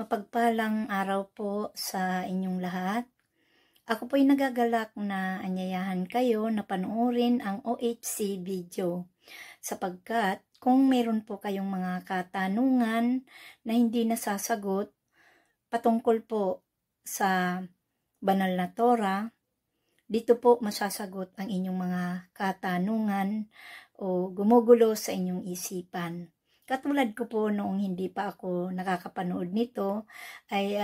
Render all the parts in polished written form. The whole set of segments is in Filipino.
Mapagpalang araw po sa inyong lahat. Ako po'y nagagalak na anyayahan kayo na panoorin ang OHC video sapagkat kung meron po kayong mga katanungan na hindi nasasagot patungkol po sa banal na Torah, dito po masasagot ang inyong mga katanungan o gumugulo sa inyong isipan. Katulad ko po noong hindi pa ako nakakapanood nito ay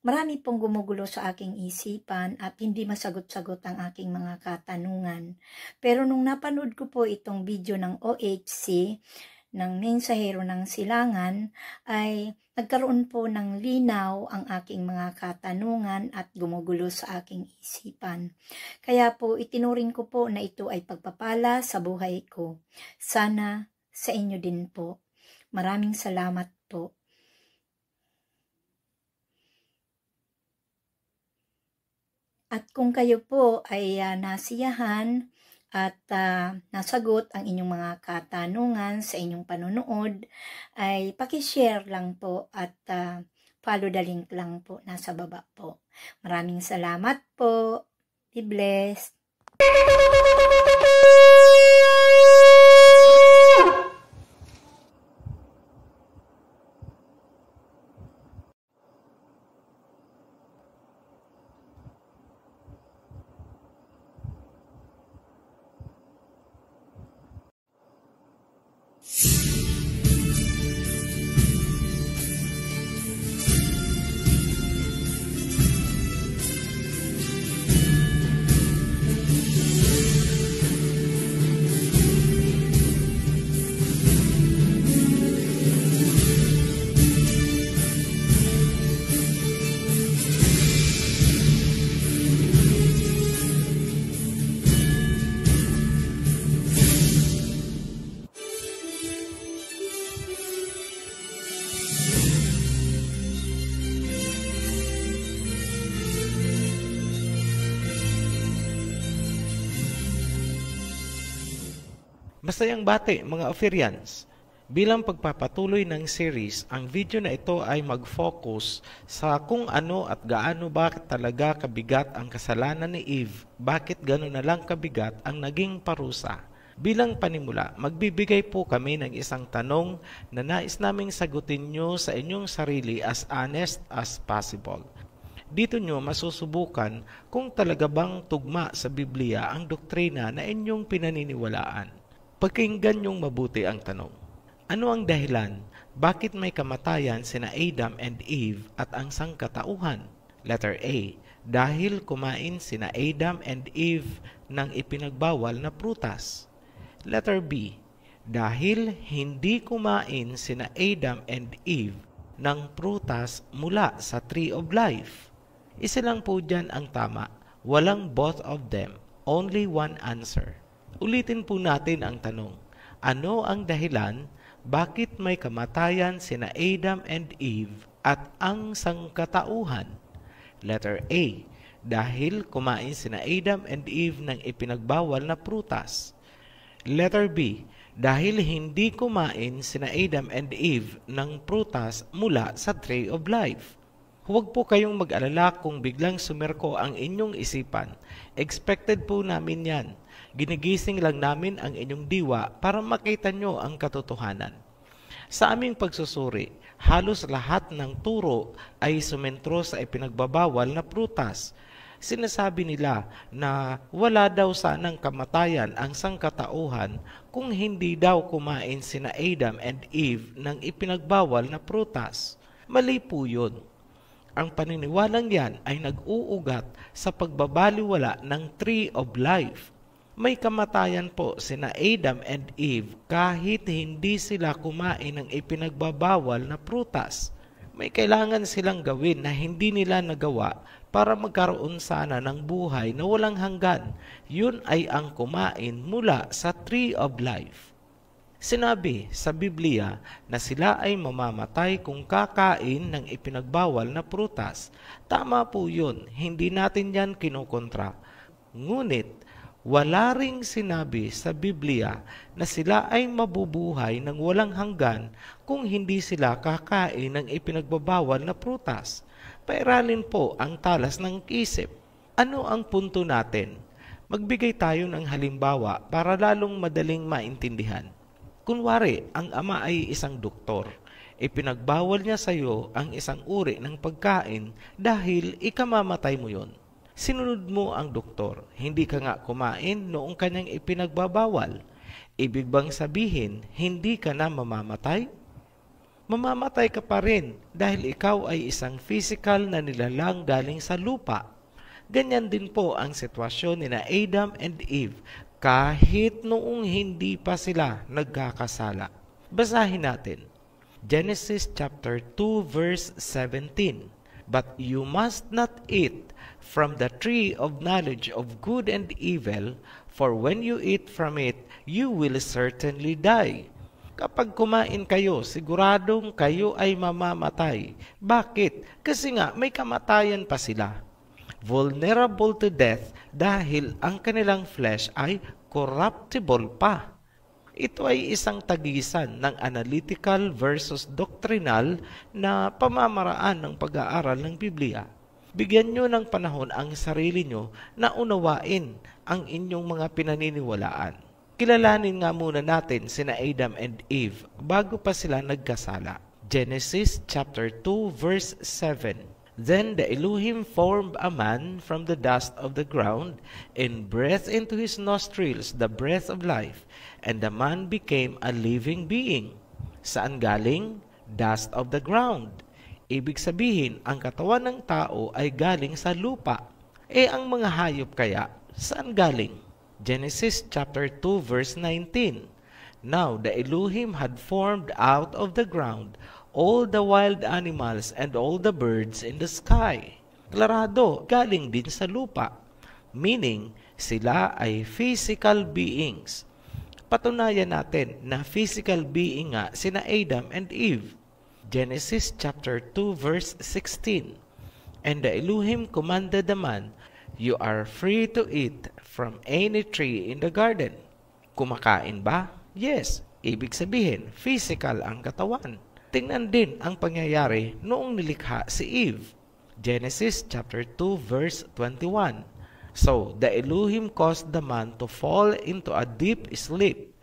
marami pong gumugulo sa aking isipan at hindi masagot-sagot ang aking mga katanungan. Pero nung napanood ko po itong video ng OHC, ng Mensahero ng Silangan, ay nagkaroon po ng linaw ang aking mga katanungan at gumugulo sa aking isipan. Kaya po itinuring ko po na ito ay pagpapala sa buhay ko. Sana sa inyo din po. Maraming salamat po. At kung kayo po ay nasiyahan at nasagot ang inyong mga katanungan sa inyong panonood, ay pakishare lang po at follow the link lang po nasa baba po. Maraming salamat po. Be blessed. Masayang bati mga Ophirians! Bilang pagpapatuloy ng series, ang video na ito ay mag-focus sa kung ano at gaano bakit talaga kabigat ang kasalanan ni Eve, bakit gano'n na lang kabigat ang naging parusa. Bilang panimula, magbibigay po kami ng isang tanong na nais naming sagutin nyo sa inyong sarili as honest as possible. Dito nyo masusubukan kung talaga bang tugma sa Biblia ang doktrina na inyong pinaniniwalaan. Pakinggan niyong mabuti ang tanong. Ano ang dahilan bakit may kamatayan sina Adam and Eve at ang sangkatauhan? Letter A. Dahil kumain sina Adam and Eve ng ipinagbawal na prutas. Letter B. Dahil hindi kumain sina Adam and Eve ng prutas mula sa Tree of Life. Isa lang po dyan ang tama. Walang both of them. Only one answer. Ulitin po natin ang tanong. Ano ang dahilan bakit may kamatayan sina Adam and Eve at ang sangkatauhan? Letter A. Dahil kumain sina Adam and Eve ng ipinagbawal na prutas. Letter B. Dahil hindi kumain sina Adam and Eve ng prutas mula sa Tree of Life. Huwag po kayong mag-alala kung biglang sumerko ang inyong isipan. Expected po namin yan. Ginigising lang namin ang inyong diwa para makita nyo ang katotohanan. Sa aming pagsusuri, halos lahat ng turo ay sumentro sa ipinagbabawal na prutas. Sinasabi nila na wala daw sanang kamatayan ang sangkatauhan kung hindi daw kumain sina Adam and Eve ng ipinagbawal na prutas. Mali po yun. Ang paniniwalang yan ay nag-uugat sa pagbabaliwala ng Tree of Life. May kamatayan po sina Adam and Eve kahit hindi sila kumain ng ipinagbabawal na prutas. May kailangan silang gawin na hindi nila nagawa para magkaroon sana ng buhay na walang hanggan. Yun ay ang kumain mula sa Tree of Life. Sinabi sa Biblia na sila ay mamamatay kung kakain ng ipinagbawal na prutas. Tama po yun, hindi natin yan kinukontra. Ngunit, Wala ring sinabi sa Biblia na sila ay mabubuhay ng walang hanggan kung hindi sila kakain ng ipinagbabawal na prutas. Pairalin po ang talas ng isip. Ano ang punto natin? Magbigay tayo ng halimbawa para lalong madaling maintindihan. Kunwari, ang ama ay isang doktor. Ipinagbawal niya sa iyo ang isang uri ng pagkain dahil ikamamatay mo yon. Sinunod mo ang doktor, hindi ka nga kumain noong kanyang ipinagbabawal. Ibig bang sabihin, hindi ka na mamamatay? Mamamatay ka pa rin dahil ikaw ay isang physical na nilalang galing sa lupa. Ganyan din po ang sitwasyon ni na Adam and Eve kahit noong hindi pa sila nagkakasala. Basahin natin. Genesis chapter 2 verse 17. But you must not eat from the tree of knowledge of good and evil, for when you eat from it, you will certainly die. Kapag kumain kayo, siguradong kayo ay mamamatay. Bakit? Kasi nga may kamatayan pa sila. Vulnerable to death dahil ang kanilang flesh ay corruptible pa. Ito ay isang tagisan ng analytical versus doctrinal na pamamaraan ng pag-aaral ng Biblia. Bigyan nyo ng panahon ang sarili nyo na unawain ang inyong mga pinaniniwalaan. Kilalanin nga muna natin sina Adam and Eve bago pa sila nagkasala. Genesis chapter 2 verse 7. Then the Elohim formed a man from the dust of the ground and breathed into his nostrils the breath of life, and the man became a living being. Saan galing? Dust of the ground. Ibig sabihin, ang katawan ng tao ay galing sa lupa. Ang mga hayop kaya, saan galing? Genesis chapter 2 verse 19. Now the Elohim had formed out of the ground all the wild animals and all the birds in the sky. Klarado, galing din sa lupa. Meaning, sila ay physical beings. Patunayan natin na physical being nga sina Adam and Eve. Genesis chapter 2 verse 16. And the Elohim commanded the man, you are free to eat from any tree in the garden. Kumakain ba? Yes. Ibig sabihin, physical ang katawan. Tingnan din ang pangyayari noong nilikha si Eve. Genesis chapter 2 verse 21. So the Elohim caused the man to fall into a deep sleep,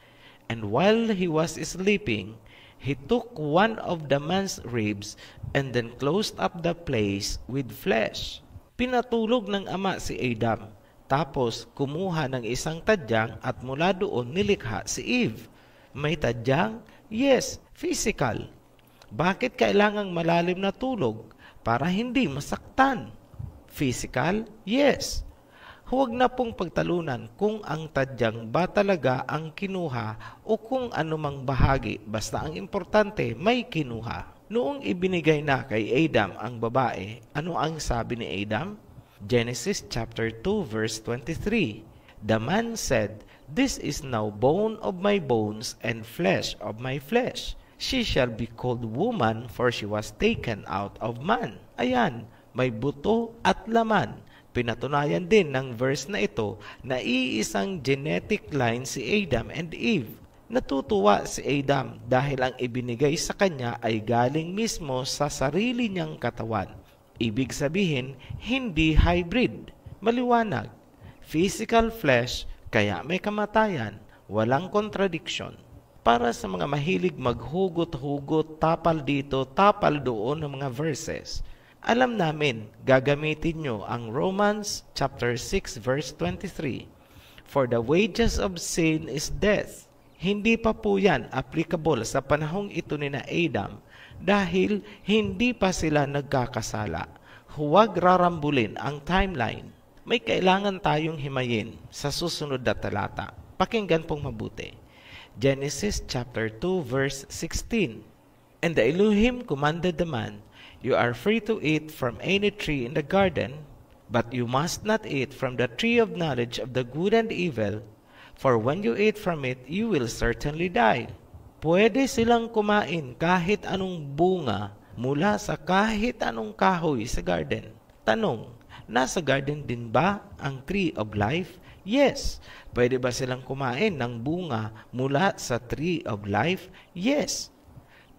and while he was sleeping, he took one of the man's ribs and then closed up the place with flesh. Pinatulog ng ama si Adam, tapos kumuha ng isang tadyang at mula doon nilikha si Eve. May tadyang? Yes, physical. Bakit kailangang malalim na tulog? Para hindi masaktan. Physical? Yes. Huwag na pong pagtalunan kung ang tadyang ba talaga ang kinuha o kung anumang bahagi, basta ang importante may kinuha. Noong ibinigay na kay Adam ang babae, ano ang sabi ni Adam? Genesis chapter 2 verse 23. The man said, this is now bone of my bones and flesh of my flesh. She shall be called woman, for she was taken out of man. Ayan, may buto at laman. Pinatunayan din ng verse na ito na iisang genetic line si Adam and Eve. Natutuwa si Adam dahil ang ibinigay sa kanya ay galing mismo sa sarili niyang katawan. Ibig sabihin, hindi hybrid. Maliwanag. Physical flesh, kaya may kamatayan. Walang contradiction. Para sa mga mahilig maghugot-hugot, tapal dito, tapal doon ng mga verses, alam namin, gagamitin nyo ang Romans chapter 6 verse 23. For the wages of sin is death. Hindi pa po yan applicable sa panahong ito ni na Adam dahil hindi pa sila nagkakasala. Huwag rarambulin ang timeline. May kailangan tayong himayin sa susunod na talata. Pakinggan pong mabuti. Genesis chapter 2 verse 16. And the Elohim commanded the man, you are free to eat from any tree in the garden, but you must not eat from the tree of knowledge of the good and evil, for when you eat from it, you will certainly die. Pwede silang kumain kahit anong bunga mula sa kahit anong kahoy sa garden. Tanong, nasa garden din ba ang tree of life? Yes. Pwede ba silang kumain ng bunga mula sa Tree of Life? Yes.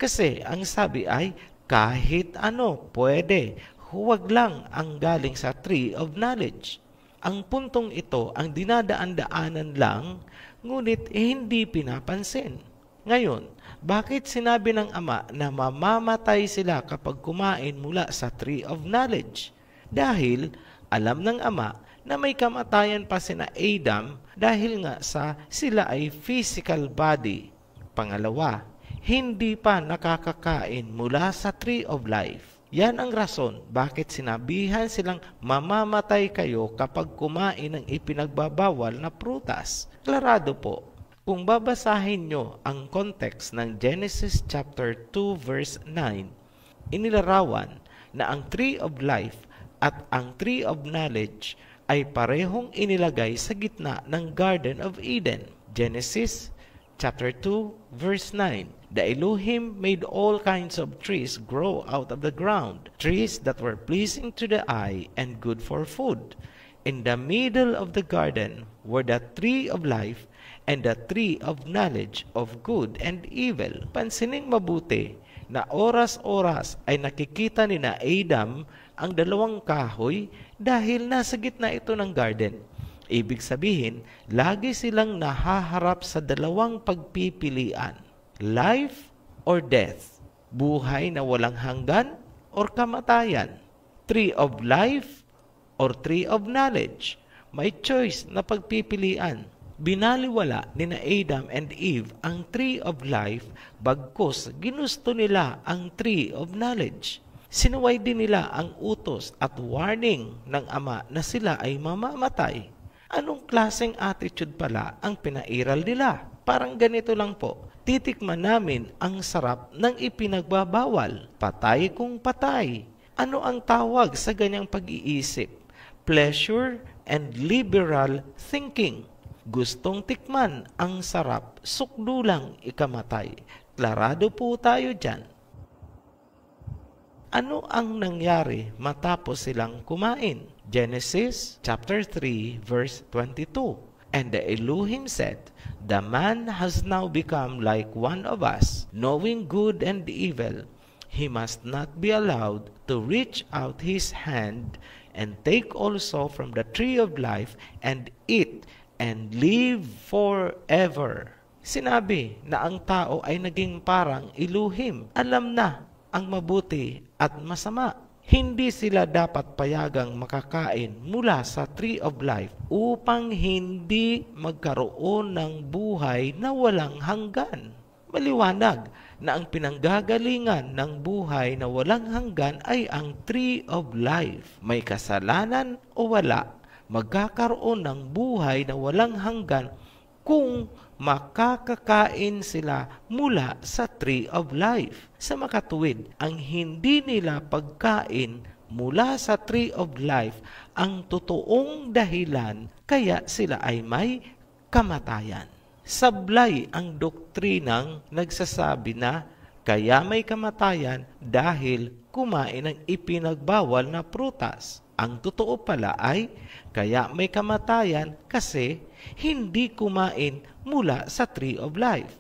Kasi ang sabi ay kahit ano pwede, huwag lang ang galing sa Tree of Knowledge. Ang puntong ito ang dinadaan-daanan lang, ngunit hindi pinapansin. Ngayon, bakit sinabi ng Ama na mamamatay sila kapag kumain mula sa Tree of Knowledge? Dahil alam ng Ama na may kamatayan pa sina Adam dahil nga sa sila ay physical body. Pangalawa, hindi pa nakakakain mula sa Tree of Life. Yan ang rason bakit sinabihan silang mamamatay kayo kapag kumain ng ipinagbabawal na prutas. Klarado po. Kung babasahin nyo ang context ng Genesis chapter 2 verse 9, inilarawan na ang Tree of Life at ang Tree of Knowledge ay parehong inilagay sa gitna ng Garden of Eden. Genesis chapter 2 verse 9. The Elohim made all kinds of trees grow out of the ground, trees that were pleasing to the eye and good for food. In the middle of the garden were the tree of life and the tree of knowledge of good and evil. Pansining mabuti na oras-oras ay nakikita ni na Adam ang dalawang kahoy dahil nasa gitna ito ng garden. Ibig sabihin, lagi silang nahaharap sa dalawang pagpipilian. Life or death, buhay na walang hanggan or kamatayan, tree of life or tree of knowledge. May choice na pagpipilian. Binaliwala ni na Adam and Eve ang tree of life bagkus ginusto nila ang tree of knowledge. Sinuway din nila ang utos at warning ng Ama na sila ay mamamatay. Anong klaseng attitude pala ang pinairal nila? Parang ganito lang po. Titikman namin ang sarap ng ipinagbabawal. Patay kung patay. Ano ang tawag sa ganyang pag-iisip? Pleasure and liberal thinking. Gustong tikman ang sarap, sukdulang ikamatay. Klarado po tayo dyan. Ano ang nangyari matapos silang kumain? Genesis chapter 3 verse 22. And the Elohim said, the man has now become like one of us, knowing good and evil. He must not be allowed to reach out his hand and take also from the tree of life and eat and live forever. Sinabi na ang tao ay naging parang Elohim. Alam na ang mabuti at masama. Hindi sila dapat payagang makakain mula sa Tree of Life upang hindi magkaroon ng buhay na walang hanggan. Maliwanag na ang pinanggagalingan ng buhay na walang hanggan ay ang Tree of Life. May kasalanan o wala, magkakaroon ng buhay na walang hanggan kung makakakain sila mula sa Tree of Life. Sa makatuwid, ang hindi nila pagkain mula sa Tree of Life ang totoong dahilan kaya sila ay may kamatayan. Sablay ang doktrinang nagsasabi na kaya may kamatayan dahil kumain ng ipinagbawal na prutas. Ang totoo pala ay kaya may kamatayan kasi hindi kumain mula sa Tree of Life.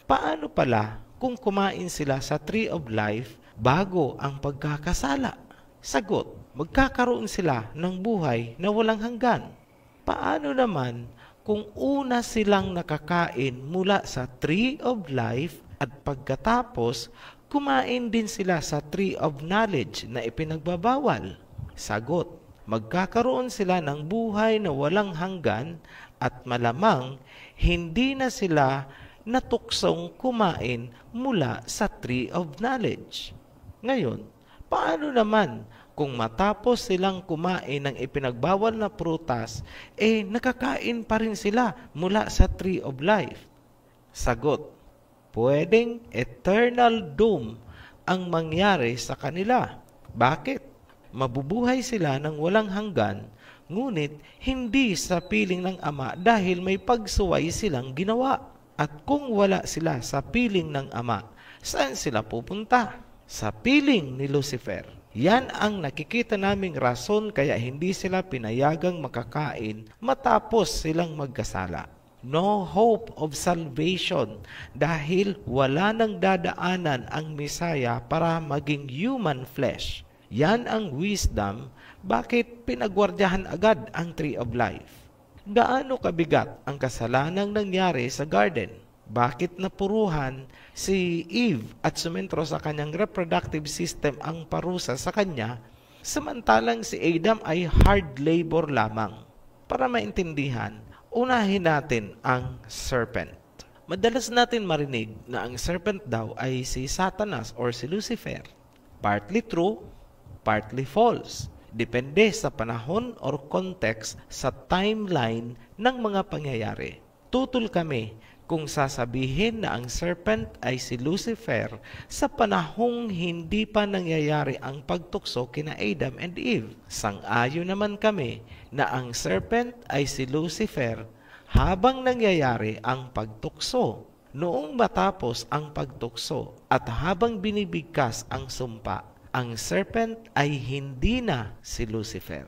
Paano pala kung kumain sila sa Tree of Life bago ang pagkakasala? Sagot, magkakaroon sila ng buhay na walang hanggan. Paano naman kung una silang nakakain mula sa Tree of Life at pagkatapos kumain din sila sa Tree of Knowledge na ipinagbabawal? Sagot, magkakaroon sila ng buhay na walang hanggan at malamang hindi na sila natuksong kumain mula sa Tree of Knowledge. Ngayon, paano naman kung matapos silang kumain ng ipinagbawal na prutas, nakakain pa rin sila mula sa Tree of Life? Sagot, pwedeng eternal doom ang mangyari sa kanila. Bakit? Mabubuhay sila ng walang hanggan, ngunit hindi sa piling ng Ama dahil may pagsuway silang ginawa. At kung wala sila sa piling ng Ama, saan sila pupunta? Sa piling ni Lucifer. Yan ang nakikita naming rason kaya hindi sila pinayagang makakain matapos silang magkasala. No hope of salvation dahil wala nang dadaanan ang Mesaya para maging human flesh. Yan ang wisdom bakit pinagwardyahan agad ang Tree of Life. Gaano kabigat ang kasalanang nangyari sa garden? Bakit napuruhan si Eve at sumentro sa kanyang reproductive system ang parusa sa kanya, samantalang si Adam ay hard labor lamang? Para maintindihan, unahin natin ang serpent. Madalas natin marinig na ang serpent daw ay si Satanas or si Lucifer. Partly true, partly false. Depende sa panahon or context sa timeline ng mga pangyayari. Tutol kami kung sasabihin na ang serpent ay si Lucifer sa panahong hindi pa nangyayari ang pagtukso kina Adam and Eve. Sang-ayon naman kami na ang serpent ay si Lucifer habang nangyayari ang pagtukso. Noong matapos ang pagtukso at habang binibigkas ang sumpa, ang serpent ay hindi na si Lucifer.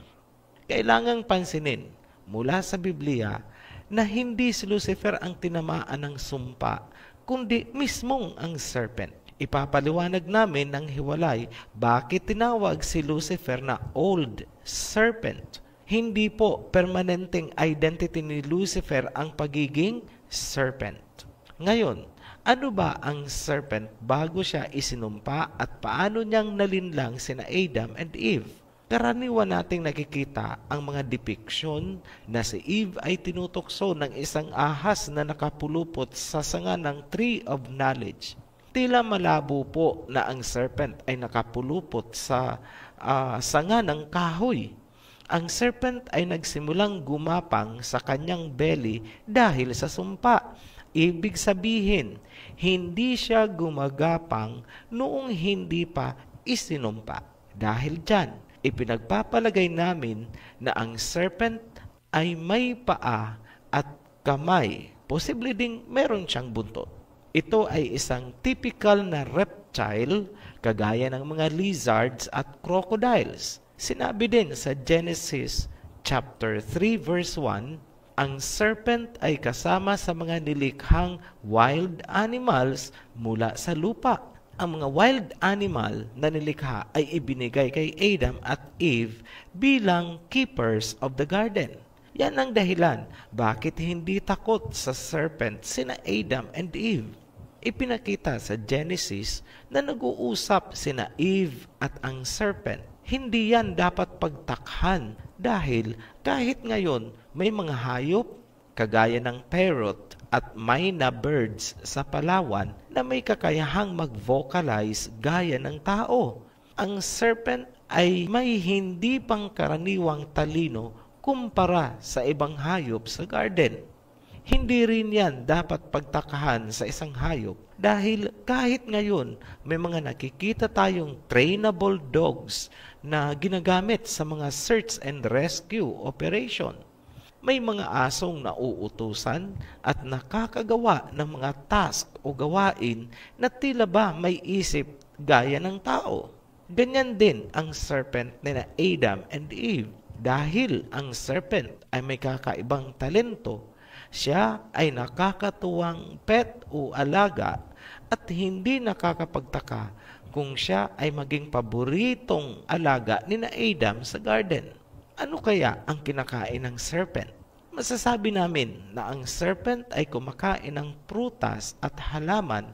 Kailangang pansinin mula sa Biblia na hindi si Lucifer ang tinamaan ng sumpa, kundi mismong ang serpent. Ipapaliwanag namin ng hiwalay bakit tinawag si Lucifer na Old Serpent. Hindi po permanenteng identity ni Lucifer ang pagiging serpent. Ngayon, ano ba ang serpent bago siya isinumpa at paano niyang nalinlang sina Adam and Eve? Karaniwan nating nakikita ang mga depiction na si Eve ay tinutokso ng isang ahas na nakapulupot sa sanga ng Tree of Knowledge. Tila malabo po na ang serpent ay nakapulupot sa sanga ng kahoy. Ang serpent ay nagsimulang gumapang sa kanyang belly dahil sa sumpa. Ibig sabihin, hindi siya gumagapang noong hindi pa isinumpa. Dahil dyan, ipinagpapalagay namin na ang serpent ay may paa at kamay. Posible ding meron siyang buntot. Ito ay isang typical na reptile kagaya ng mga lizards at crocodiles. Sinabi din sa Genesis chapter 3 verse 1, ang serpent ay kasama sa mga nilikhang wild animals mula sa lupa. Ang mga wild animal na nilikha ay ibinigay kay Adam at Eve bilang keepers of the garden. Yan ang dahilan bakit hindi takot sa serpent sina Adam and Eve. Ipinakita sa Genesis na nag-uusap sina Eve at ang serpent. Hindi yan dapat pagtakhan dahil kahit ngayon may mga hayop kagaya ng parrot at myna birds sa Palawan na may kakayahang mag-vocalize gaya ng tao. Ang serpent ay may hindi pangkaraniwang talino kumpara sa ibang hayop sa garden. Hindi rin yan dapat pagtakahan sa isang hayop dahil kahit ngayon may mga nakikita tayong trainable dogs na ginagamit sa mga search and rescue operation. May mga asong nauutusan at nakakagawa ng mga task o gawain na tila ba may isip gaya ng tao. Ganyan din ang serpent nila Adam and Eve. Dahil ang serpent ay may kakaibang talento, siya ay nakakatuwang pet o alaga at hindi nakakapagtaka kung siya ay maging paboritong alaga ni Adam sa garden. Ano kaya ang kinakain ng serpent? Masasabi namin na ang serpent ay kumakain ng prutas at halaman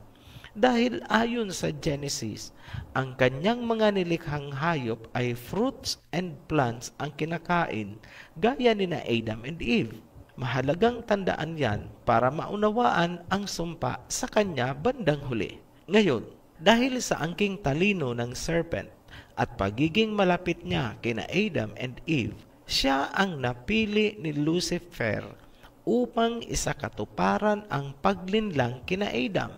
dahil ayon sa Genesis, ang kanyang mga nilikhang hayop ay fruits and plants ang kinakain gaya ni Adam and Eve. Mahalagang tandaan yan para maunawaan ang sumpa sa kanya bandang huli. Ngayon, dahil sa angking talino ng serpent at pagiging malapit niya kina Adam and Eve, siya ang napili ni Lucifer upang isakatuparan ang paglinlang kina Adam.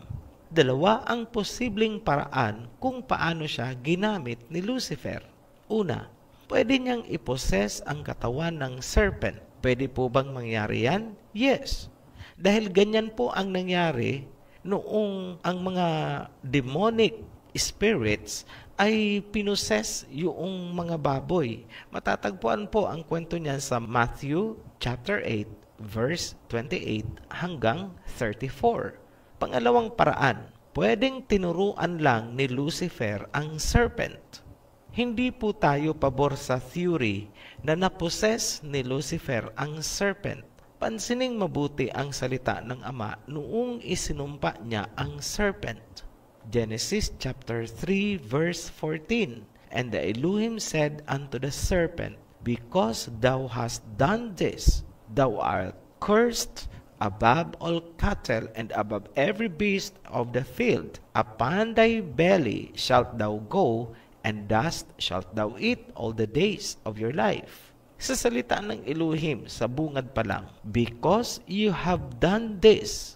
Dalawa ang posibleng paraan kung paano siya ginamit ni Lucifer. Una, pwede niyang iposes ang katawan ng serpent. Pwede po bang mangyari yan? Yes. Dahil ganyan po ang nangyari noong ang mga demonic spirits ay pinoses yung mga baboy. Matatagpuan po ang kwento niyan sa Matthew chapter 8 verse 28 hanggang 34. Pangalawang paraan, pwedeng tinuruan lang ni Lucifer ang serpent. Hindi po tayo pabor sa theory na naposes ni Lucifer ang serpent. Pansining mabuti ang salita ng Ama noong isinumpa niya ang serpent. Genesis chapter 3 verse 14. And the Elohim said unto the serpent, Because thou hast done this, thou art cursed above all cattle and above every beast of the field. Upon thy belly shalt thou go, and dust shalt thou eat all the days of your life. Sa salita ng Elohim, sa bungad pa lang, because you have done this,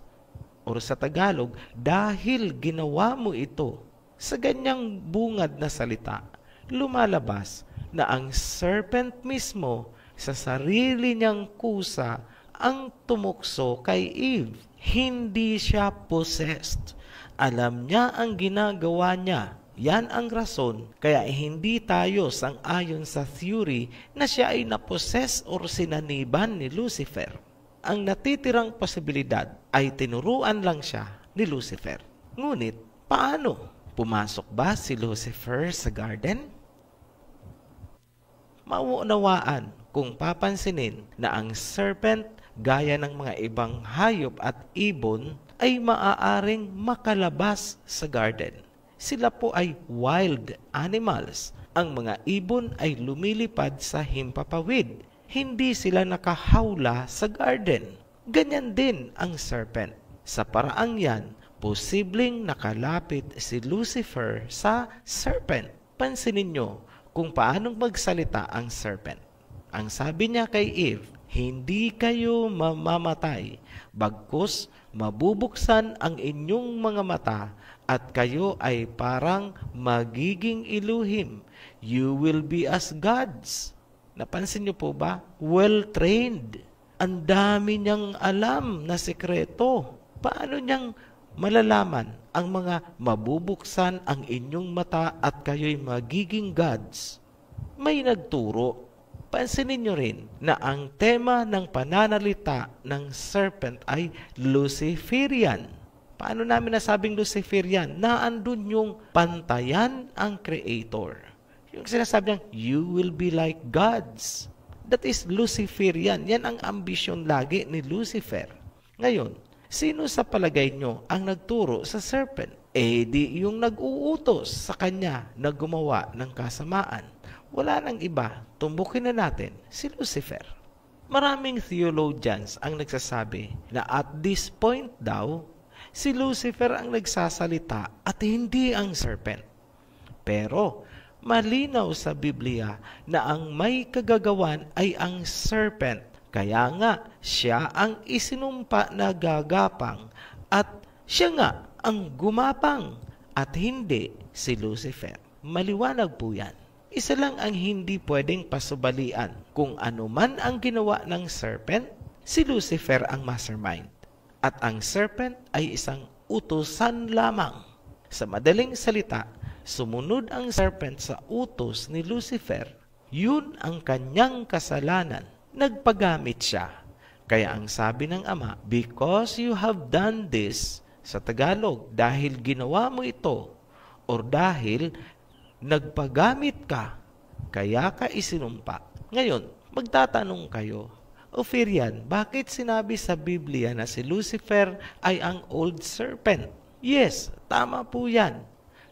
or sa Tagalog, dahil ginawa mo ito. Sa ganyang bungad na salita, lumalabas na ang serpent mismo sa sarili niyang kusa ang tumukso kay Eve. Hindi siya possessed. Alam niya ang ginagawa niya. Yan ang rason kaya hindi tayo sang-ayon sa theory na siya ay napossess or sinaniban ni Lucifer. Ang natitirang posibilidad ay tinuruan lang siya ni Lucifer. Ngunit, paano? Pumasok ba si Lucifer sa garden? Mauunawaan kung papansinin na ang serpent gaya ng mga ibang hayop at ibon ay maaaring makalabas sa garden. Sila po ay wild animals. Ang mga ibon ay lumilipad sa himpapawid. Hindi sila nakahawla sa garden. Ganyan din ang serpent. Sa paraang yan, posibleng nakalapit si Lucifer sa serpent. Pansinin nyo kung paanong magsalita ang serpent. Ang sabi niya kay Eve, hindi kayo mamamatay, bagkus mabubuksan ang inyong mga mata at kayo ay parang magiging iluhim. You will be as gods. Napansin niyo po ba? Well-trained. Ang dami niyang alam na sekreto. Paano niyang malalaman ang mga mabubuksan ang inyong mata at kayo'y magiging gods? May nagturo. Pansinin niyo rin na ang tema ng pananalita ng serpent ay Luciferian. Paano namin nasabing Luciferian? Naandun yung pantayan ang Creator. Yung sinasabi niyang, you will be like gods. That is Luciferian. Yan ang ambisyon lagi ni Lucifer. Ngayon, sino sa palagay nyo ang nagturo sa serpent? Di yung nag-uutos sa kanya na gumawa ng kasamaan. Wala nang iba, tumbukin na natin si Lucifer. Maraming theologians ang nagsasabi na at this point daw, si Lucifer ang nagsasalita at hindi ang serpent. Pero, malinaw sa Biblia na ang may kagagawan ay ang serpent. Kaya nga, siya ang isinumpa na gagapang at siya nga ang gumapang at hindi si Lucifer. Maliwanag po yan. Isa lang ang hindi pwedeng pasubalian. Kung ano man ang ginawa ng serpent, si Lucifer ang mastermind. At ang serpent ay isang utusan lamang. Sa madaling salita, sumunod ang serpent sa utos ni Lucifer. Yun ang kanyang kasalanan. Nagpagamit siya. Kaya ang sabi ng Ama, because you have done this, sa Tagalog, dahil ginawa mo ito, or dahil nagpagamit ka, kaya ka isinumpa. Ngayon, magtatanong kayo, Ophirian, bakit sinabi sa Biblia na si Lucifer ay ang old serpent? Yes, tama po yan.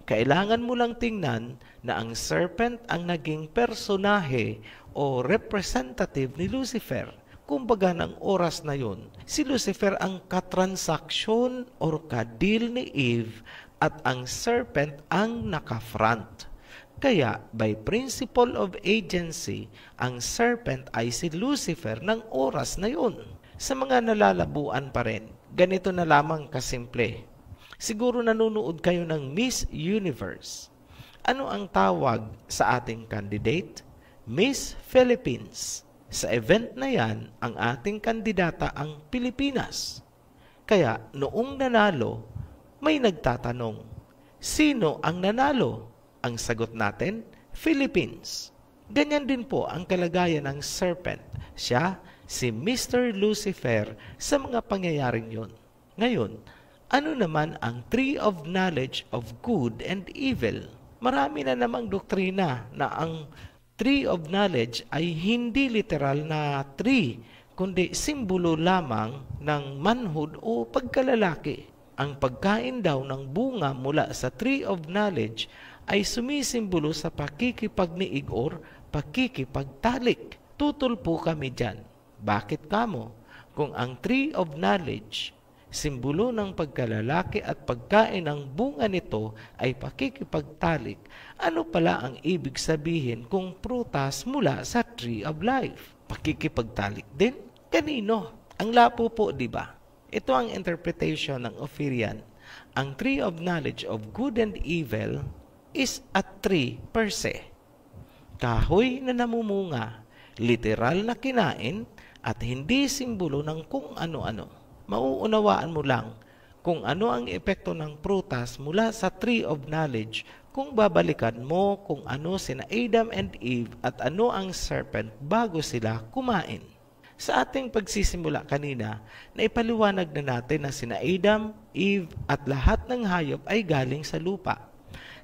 Kailangan mo lang tingnan na ang serpent ang naging personahe o representative ni Lucifer. Kumbaga ng oras na yon, si Lucifer ang katransaksyon or kadil ni Eve at ang serpent ang nakafront. Kaya, by principle of agency, ang serpent ay si Lucifer ng oras na yun. Sa mga nalalabuan pa rin, ganito na lamang kasimple. Siguro nanonood kayo ng Miss Universe. Ano ang tawag sa ating candidate? Miss Philippines. Sa event na yan, ang ating kandidata ang Pilipinas. Kaya noong nanalo, may nagtatanong, sino ang nanalo? Ang sagot natin, Philippines. Ganyan din po ang kalagayan ng serpent. Siya, si Mr. Lucifer sa mga pangyayaring yun. Ngayon, ano naman ang Tree of Knowledge of Good and Evil? Marami na namang doktrina na ang Tree of Knowledge ay hindi literal na tree, kundi simbolo lamang ng manhood o pagkalalaki. Ang pagkain daw ng bunga mula sa Tree of Knowledge ay sumisimbolo sa pakikipagniig or pakikipagtalik. Tutol po kami dyan. Bakit kamo? Kung ang Tree of Knowledge, simbolo ng pagkalalaki at pagkain ng bunga nito ay pakikipagtalik, ano pala ang ibig sabihin kung prutas mula sa Tree of Life? Pakikipagtalik din? Kanino? Ang lapo po, di ba? Ito ang interpretation ng Ophirian. Ang Tree of Knowledge of Good and Evil is a tree per se. Kahoy na namumunga, literal na kinain, at hindi simbolo ng kung ano-ano. Mauunawaan mo lang kung ano ang epekto ng prutas mula sa Tree of Knowledge kung babalikan mo kung ano sina Adam and Eve at ano ang serpent bago sila kumain. Sa ating pagsisimula kanina, naipaliwanag na natin na sina Adam, Eve at lahat ng hayop ay galing sa lupa.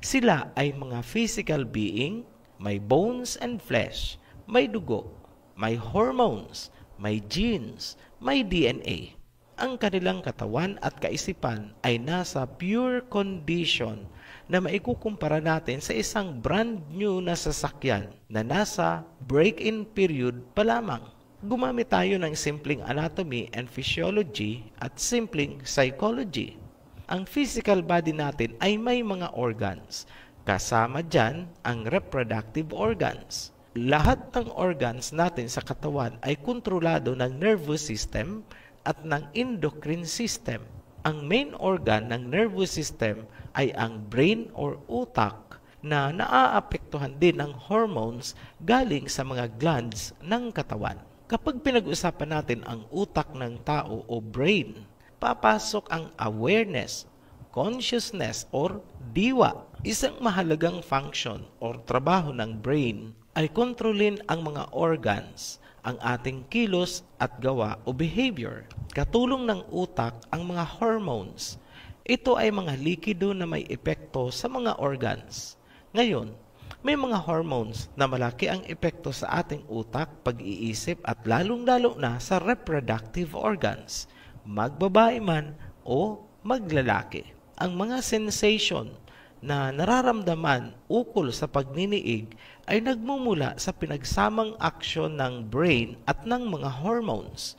Sila ay mga physical being, may bones and flesh, may dugo, may hormones, may genes, may DNA. Ang kanilang katawan at kaisipan ay nasa pure condition na maikukumpara natin sa isang brand new na sasakyan na nasa break-in period pa lamang. Gumamit tayo ng simpleng anatomy and physiology at simpleng psychology. Ang physical body natin ay may mga organs. Kasama dyan ang reproductive organs. Lahat ng organs natin sa katawan ay kontrolado ng nervous system at ng endocrine system. Ang main organ ng nervous system ay ang brain or utak na naaapektuhan din ng hormones galing sa mga glands ng katawan. Kapag pinag-usapan natin ang utak ng tao o brain, papasok ang awareness, consciousness or diwa. Isang mahalagang function or trabaho ng brain ay kontrolin ang mga organs, ang ating kilos at gawa o behavior. Katulong ng utak ang mga hormones. Ito ay mga likido na may epekto sa mga organs. Ngayon, may mga hormones na malaki ang epekto sa ating utak, pag-iisip at lalong-lalo na sa reproductive organs, magbabae man o maglalaki. Ang mga sensation na nararamdaman ukol sa pagniniig ay nagmumula sa pinagsamang aksyon ng brain at ng mga hormones.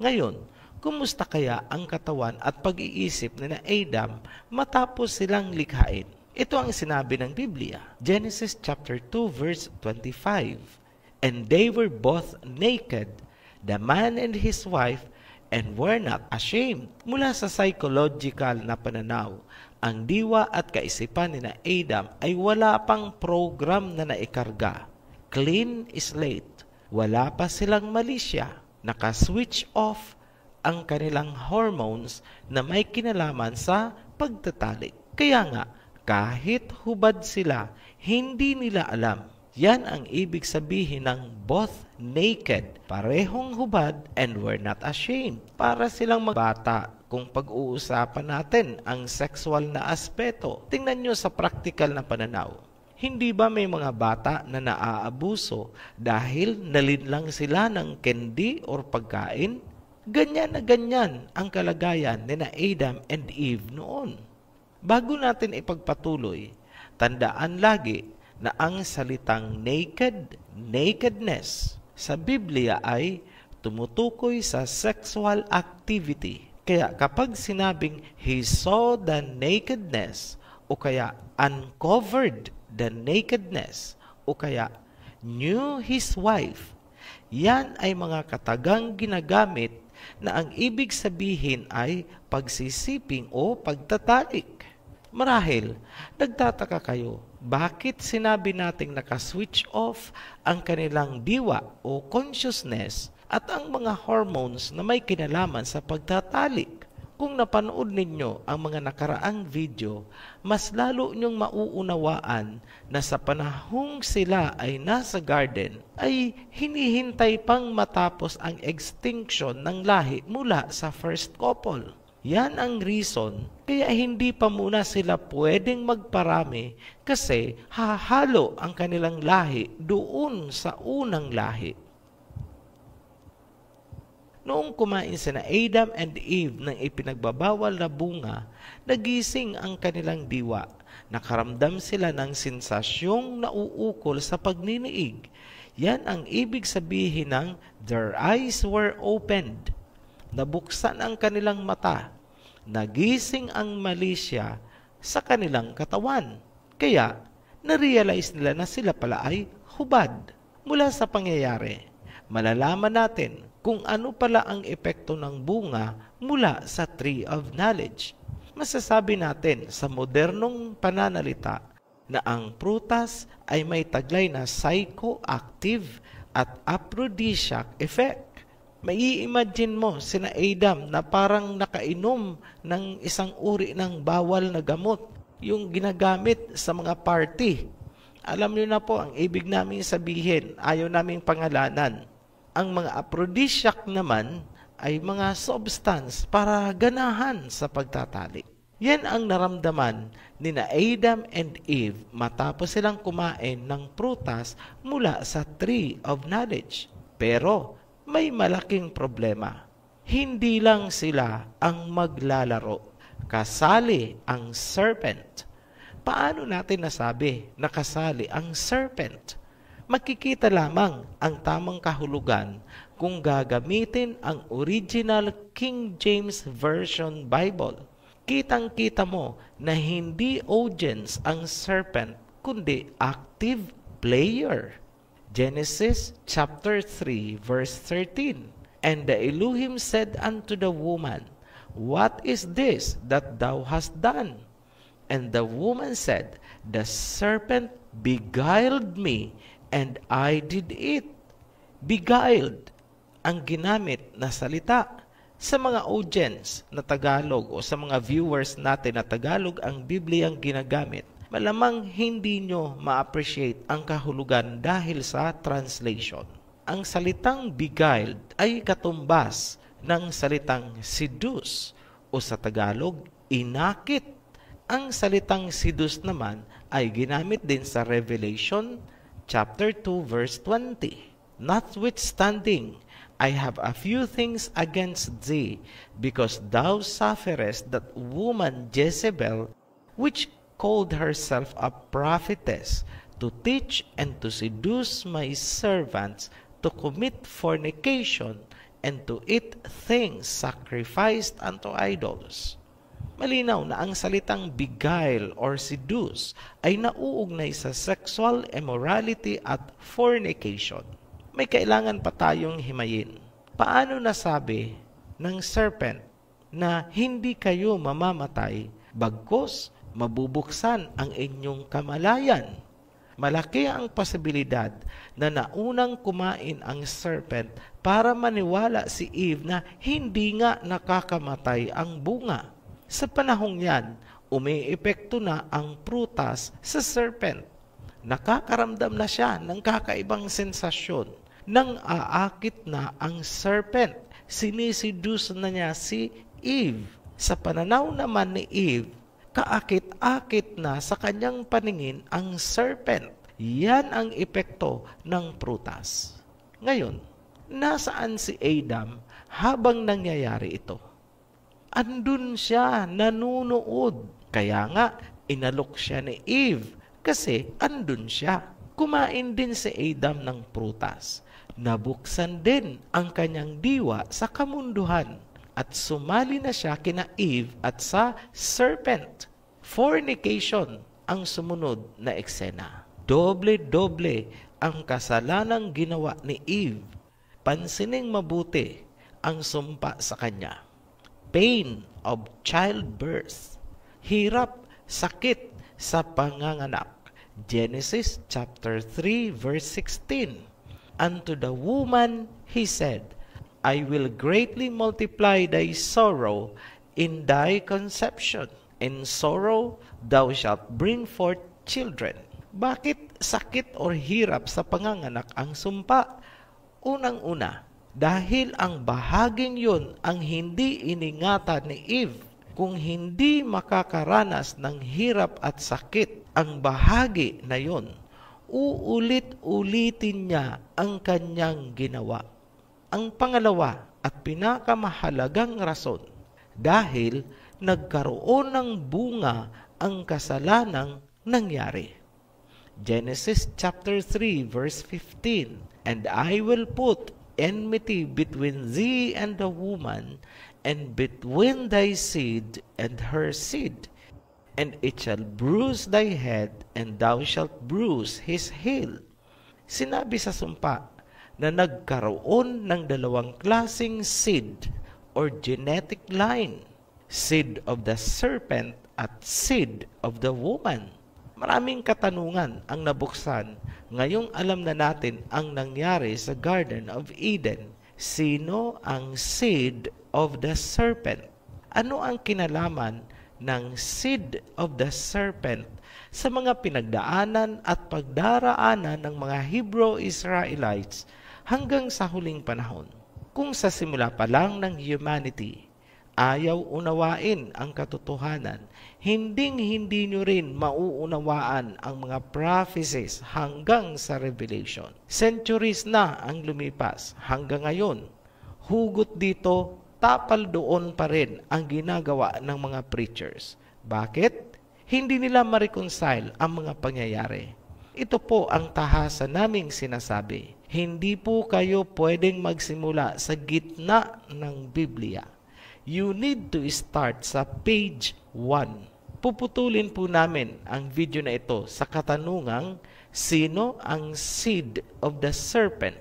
Ngayon, kumusta kaya ang katawan at pag-iisip ni Adam matapos silang likhain? Ito ang sinabi ng Biblia. Genesis chapter 2 verse 25. And they were both naked, the man and his wife, and were not ashamed. Mula sa psychological na pananaw, ang diwa at kaisipan ni Adam ay wala pang program na naikarga. Clean slate. Wala pa silang malisya. Naka-switch off ang kanilang hormones na may kinalaman sa pagtatalik. Kaya nga, kahit hubad sila, hindi nila alam. Yan ang ibig sabihin ng both naked, parehong hubad, and were not ashamed. Para silang magbata kung pag-uusapan natin ang sexual na aspeto. Tingnan nyo sa practical na pananaw. Hindi ba may mga bata na naaabuso dahil nalinlang sila ng candy or pagkain? Ganyan na ganyan ang kalagayan ni Adam and Eve noon. Bago natin ipagpatuloy, tandaan lagi na ang salitang naked, nakedness sa Biblia ay tumutukoy sa sexual activity. Kaya kapag sinabing he saw the nakedness o kaya uncovered the nakedness o kaya knew his wife, yan ay mga katagang ginagamit na ang ibig sabihin ay pagsisiping o pagtatalik. Marahil, nagtataka kayo, bakit sinabi nating naka-switch off ang kanilang diwa o consciousness at ang mga hormones na may kinalaman sa pagtatalik? Kung napanood ninyo ang mga nakaraang video, mas lalo nyong mauunawaan na sa panahong sila ay nasa garden, ay hinihintay pang matapos ang extinction ng lahi mula sa first couple. Yan ang reason kaya hindi pa muna sila pwedeng magparami kasi hahalo ang kanilang lahi doon sa unang lahi. Noong kumain sina Adam and Eve ng ipinagbabawal na bunga, nagising ang kanilang diwa. Nakaramdam sila ng sensasyong nauukol sa pagniniig. Yan ang ibig sabihin ng their eyes were opened. Nabuksan ang kanilang mata. Nagising ang malisya sa kanilang katawan. Kaya, na-realize nila na sila pala ay hubad. Mula sa pangyayari, malalaman natin kung ano pala ang epekto ng bunga mula sa Tree of Knowledge. Masasabi natin sa modernong pananalita na ang prutas ay may taglay na psychoactive at aphrodisiac effect. Mai-imagine mo sina Adam na parang nakainom ng isang uri ng bawal na gamot, yung ginagamit sa mga party. Alam niyo na po ang ibig namin sabihin, ayaw naming pangalanan. Ang mga aphrodisiac naman ay mga substance para ganahan sa pagtatalik. Yan ang naramdaman ni na Adam and Eve matapos silang kumain ng prutas mula sa Tree of Knowledge. Pero may malaking problema. Hindi lang sila ang maglalaro. Kasali ang serpent. Paano natin nasabi na kasali ang serpent? Makikita lamang ang tamang kahulugan kung gagamitin ang original King James Version Bible. Kitang-kita mo na hindi audience ang serpent, kundi active player. Genesis chapter 3 verse 13. And the Elohim said unto the woman, What is this that thou hast done? And the woman said, The serpent beguiled me, and I did eat. Beguiled ang ginamit na salita. Sa mga audience na Tagalog o sa mga viewers natin na Tagalog ang Bibliyang ginagamit, malamang hindi nyo ma-appreciate ang kahulugan dahil sa translation. Ang salitang beguiled ay katumbas ng salitang seduce o sa Tagalog, inakit. Ang salitang seduce naman ay ginamit din sa Revelation chapter 2 verse 20. Notwithstanding, I have a few things against thee, because thou sufferest that woman Jezebel, which called herself a prophetess, to teach and to seduce my servants to commit fornication and to eat things sacrificed unto idols. Malinaw na ang salitang beguile or seduce ay nauugnay sa sexual immorality at fornication. May kailangan pa tayong himayin. Paano nasabi ng serpent na hindi kayo mamamatay bagkus mabubuksan ang inyong kamalayan? Malaki ang posibilidad na naunang kumain ang serpent para maniwala si Eve na hindi nga nakakamatay ang bunga. Sa panahong yan, umiepekto na ang prutas sa serpent. Nakakaramdam na siya ng kakaibang sensasyon. Nang aakit na ang serpent, siniseduce na niya si Eve. Sa pananaw naman ni Eve, kaakit-akit na sa kanyang paningin ang serpent. Yan ang epekto ng prutas. Ngayon, nasaan si Adam habang nangyayari ito? Andun siya, nanunood. Kaya nga, inalok siya ni Eve kasi andun siya. Kumain din si Adam ng prutas. Nabuksan din ang kanyang diwa sa kamunduhan at sumali na siya kina Eve at sa serpent. Fornication ang sumunod na eksena. Doble-doble ang kasalanang ginawa ni Eve. Pansining mabuti ang sumpa sa kanya. Pain of childbirth. Hirap, sakit sa panganganak. Genesis chapter 3 verse 16. Unto the woman he said, I will greatly multiply thy sorrow in thy conception. In sorrow thou shalt bring forth children. Bakit sakit o hirap sa panganganak ang sumpa? Unang-una, dahil ang bahaging yun ang hindi iningatan ni Eve. Kung hindi makakaranas ng hirap at sakit ang bahagi na yun, uulit-ulitin niya ang kanyang ginawa. Ang pangalawa at pinakamahalagang rason, dahil nagkaroon ng bunga ang kasalanang nangyari. Genesis chapter 3 verse 15, And I will put enmity between thee and the woman, and between thy seed and her seed, and it shall bruise thy head, and thou shalt bruise his heel. Sinabi sa sumpa na nagkaroon ng dalawang klaseng seed or genetic line, seed of the serpent at seed of the woman. Maraming katanungan ang nabuksan ngayong alam na natin ang nangyari sa Garden of Eden. Sino ang seed of the serpent? Ano ang kinalaman ng seed of the serpent sa mga pinagdaanan at pagdaraanan ng mga Hebrew-Israelites hanggang sa huling panahon? Kung sa simula pa lang ng humanity, ayaw unawain ang katotohanan, hinding-hindi nyo rin mauunawaan ang mga prophecies hanggang sa Revelation. Centuries na ang lumipas hanggang ngayon. Hugot dito, tapal doon pa rin ang ginagawa ng mga preachers. Bakit? Hindi nila ma-reconcile ang mga pangyayari. Ito po ang tahasan naming sinasabi. Hindi po kayo pwedeng magsimula sa gitna ng Biblia. You need to start sa page 1. Puputulin po namin ang video na ito sa katanungang, sino ang seed of the serpent?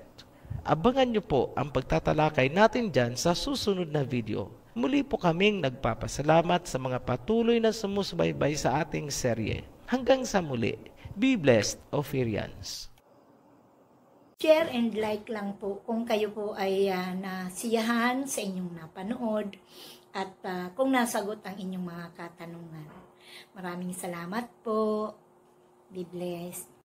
Abangan nyo po ang pagtatalakay natin dyan sa susunod na video. Muli po kaming nagpapasalamat sa mga patuloy na sumusubaybay sa ating serye. Hanggang sa muli, be blessed, Ophirians. Share and like lang po kung kayo po ay nasiyahan sa inyong napanood at kung nasagot ang inyong mga katanungan. Maraming salamat po. Be blessed.